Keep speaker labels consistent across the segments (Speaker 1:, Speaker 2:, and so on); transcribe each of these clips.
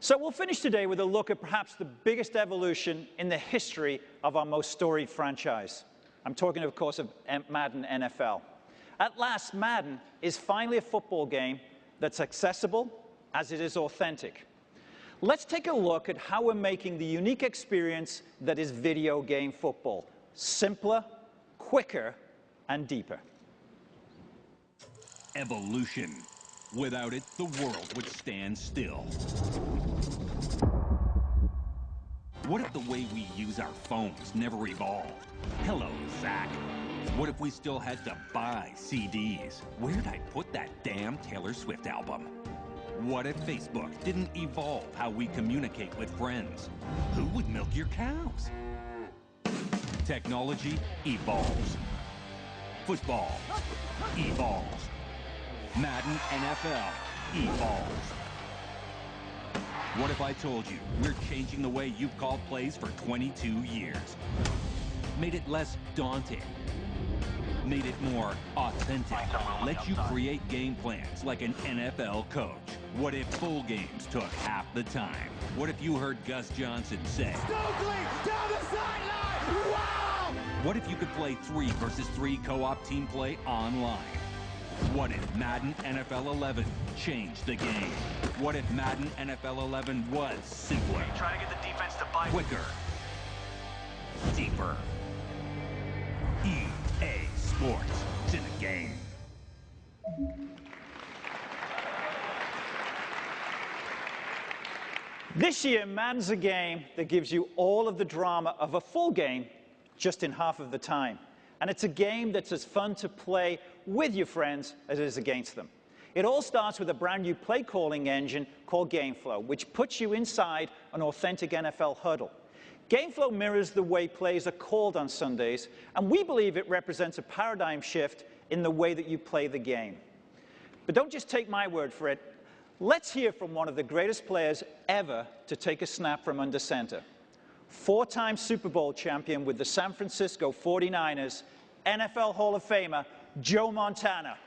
Speaker 1: So we'll finish today with a look at perhaps the biggest evolution in the history of our most storied franchise. I'm talking, of course, of Madden NFL. At last, Madden is finally a football game that's accessible as it is authentic. Let's take a look at how we're making the unique experience that is video game football simpler, quicker, and deeper.
Speaker 2: Evolution. Without it, the world would stand still. What if the way we use our phones never evolved? Hello, Zach. What if we still had to buy CDs? Where'd I put that damn Taylor Swift album? What if Facebook didn't evolve how we communicate with friends? Who would milk your cows? Technology evolves. Football evolves. Madden NFL evolves. What if I told you we're changing the way you've called plays for 22 years? Made it less daunting. Made it more authentic. Let you create game plans like an NFL coach. What if full games took half the time? What if you heard Gus Johnson say, "Stokely down the sideline! Wow!" What if you could play 3 versus 3 co-op team play online? What if Madden NFL 11 changed the game? What if Madden NFL 11 was simpler?
Speaker 3: Try to get the defense to bite.
Speaker 2: Quicker. Deeper. EA Sports. It's in the game.
Speaker 1: This year, Madden's a game that gives you all of the drama of a full game just in half of the time. And it's a game that's as fun to play with your friends as it is against them. It all starts with a brand new play calling engine called GameFlow, which puts you inside an authentic NFL huddle. GameFlow mirrors the way plays are called on Sundays, and we believe it represents a paradigm shift in the way that you play the game. But don't just take my word for it. Let's hear from one of the greatest players ever to take a snap from under center. 4-time Super Bowl champion with the San Francisco 49ers, NFL Hall of Famer, Joe Montana.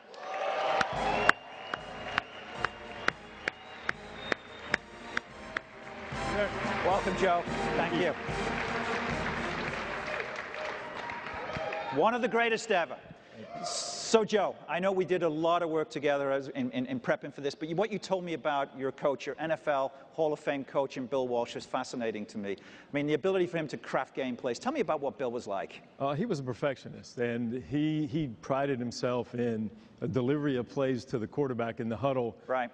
Speaker 1: Welcome, Joe. Thank you. One of the greatest ever. So, Joe, I know we did a lot of work together in prepping for this, but what you told me about your coach, your NFL Hall of Fame coach, and Bill Walsh, is fascinating to me. I mean, the ability for him to craft game plays. Tell me about what Bill was like.
Speaker 4: He was a perfectionist, and he prided himself in a delivery of plays to the quarterback in the huddle,
Speaker 1: right?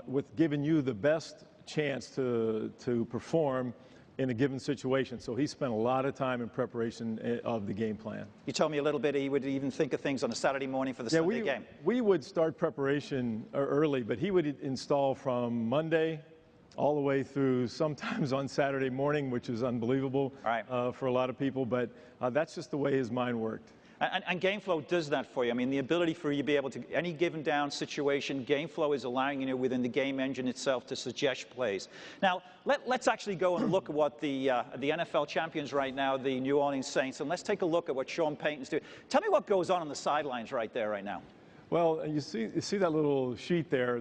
Speaker 4: With giving you the best chance to perform in a given situation. So he spent a lot of time in preparation of the game plan.
Speaker 1: You told me a little bit he would even think of things on a Saturday morning for the Sunday game.
Speaker 4: We would start preparation early, but he would install from Monday all the way through sometimes on Saturday morning, which is unbelievable for a lot of people, but that's just the way his mind worked.
Speaker 1: And GameFlow does that for you. I mean, the ability for you to be able to, any given down situation, GameFlow is allowing you within the game engine itself to suggest plays. Now, let's actually go and look at what the NFL champions right now, the New Orleans Saints, and let's take a look at what Sean Payton's doing. Tell me what goes on the sidelines right there right now.
Speaker 4: Well, you see that little sheet there.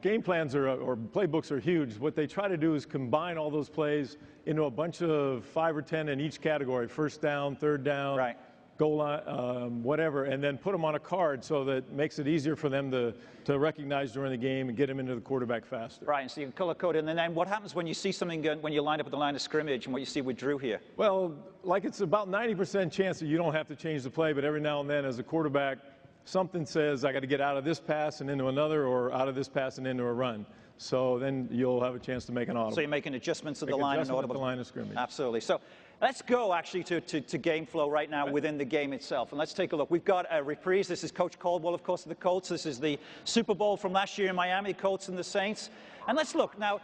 Speaker 4: Game plans or playbooks are huge. What they try to do is combine all those plays into a bunch of 5 or 10 in each category, first down, third down.
Speaker 1: Right.
Speaker 4: Goal line, whatever, and then put them on a card so that it makes it easier for them to recognize during the game and get them into the quarterback faster.
Speaker 1: Right, and so you can color code it. And then what happens when you see something, when you line up at the line of scrimmage and what you see with Drew here?
Speaker 4: Well, like it's about 90% chance that you don't have to change the play, but every now and then as a quarterback, something says I got to get out of this pass and into another, or out of this pass and into a run. So then you'll have a chance to make an audible.
Speaker 1: So you're making adjustments at the line and audible.
Speaker 4: At the line of scrimmage.
Speaker 1: Absolutely. So let's go actually to GameFlow right now within the game itself, and let's take a look. We've got a reprise. This is Coach Caldwell, of course, of the Colts. This is the Super Bowl from last year in Miami, Colts and the Saints. And let's look now.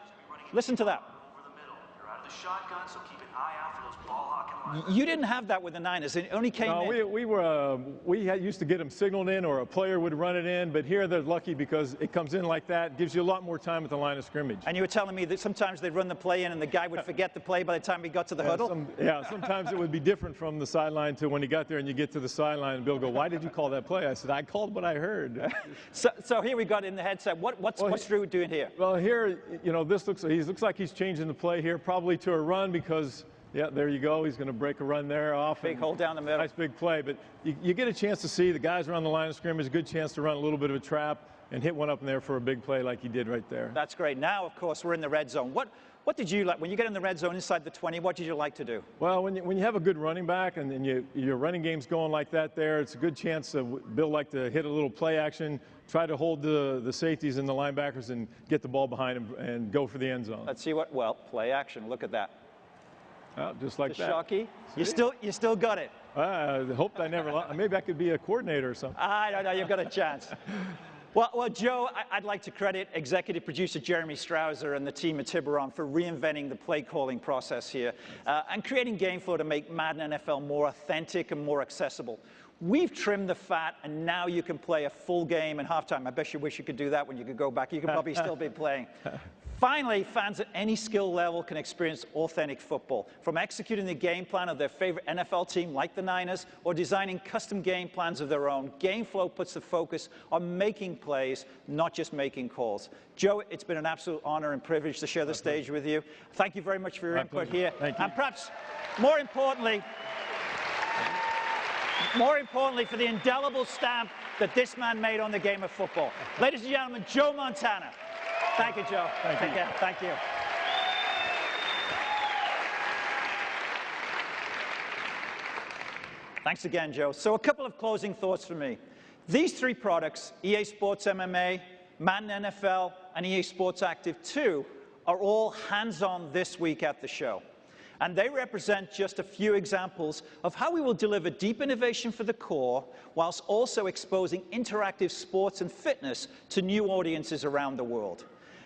Speaker 1: Listen to that.
Speaker 3: the shotgun, so keep an eye out for those ball hawking lines.
Speaker 1: You didn't have that with the Niners. It only came in.
Speaker 4: We used to get them signaled in, or a player would run it in. But here they're lucky because it comes in like that, gives you a lot more time at the line of scrimmage.
Speaker 1: And you were telling me that sometimes they'd run the play in and the guy would forget the play by the time he got to the huddle?
Speaker 4: Sometimes it would be different from the sideline to when he got there and you get to the sideline and Bill go, "Why did you call that play?" I said, "I called what I heard."
Speaker 1: So here we got in the headset. What's Drew doing here?
Speaker 4: Well, here, this looks like he's changing the play here, probably to a run because, yeah, there you go. He's going to break a run there off.
Speaker 1: Big hole down the middle.
Speaker 4: Nice big play. But you get a chance to see the guys around the line of scrimmage, a good chance to run a little bit of a trap and hit one up in there for a big play like he did right there.
Speaker 1: That's great. Now, of course, we're in the red zone. What did you like? When you get in the red zone inside the 20, what did you like to do?
Speaker 4: Well, when you have a good running back and your running game's going like that there, it's a good chance Bill liked to hit a little play action, try to hold the safeties and the linebackers and get the ball behind him and go for the end zone.
Speaker 1: Let's see play action. Look at that.
Speaker 4: Just like that.
Speaker 1: Shockey. You still got it.
Speaker 4: I hoped I never lost. Maybe I could be a coordinator or something.
Speaker 1: I don't know. You've got a chance. Well, Joe, I'd like to credit executive producer Jeremy Strausser and the team at Tiburon for reinventing the play calling process here and creating game flow to make Madden NFL more authentic and more accessible. We've trimmed the fat, and now you can play a full game in halftime. I bet you wish you could do that when you could go back. You could probably still be playing. Finally, fans at any skill level can experience authentic football, from executing the game plan of their favorite NFL team, like the Niners, or designing custom game plans of their own. GameFlow puts the focus on making plays, not just making calls. Joe, it's been an absolute honor and privilege to share the stage with you. Thank you very much for your input here.
Speaker 4: Thank you.
Speaker 1: And perhaps more importantly, for the indelible stamp that this man made on the game of football. Ladies and gentlemen, Joe Montana. Thank you, Joe.
Speaker 4: Take
Speaker 1: care. Thank you. Thanks again, Joe. So a couple of closing thoughts for me. These three products, EA Sports MMA, Madden NFL, and EA Sports Active 2, are all hands-on this week at the show. And they represent just a few examples of how we will deliver deep innovation for the core, whilst also exposing interactive sports and fitness to new audiences around the world.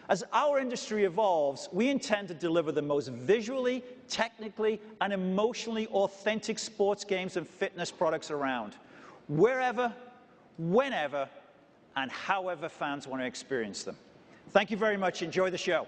Speaker 1: As our industry evolves, we intend to deliver the most visually, technically, and emotionally authentic sports games and fitness products around, wherever, whenever, and however fans want to experience them. Thank you very much. Enjoy the show.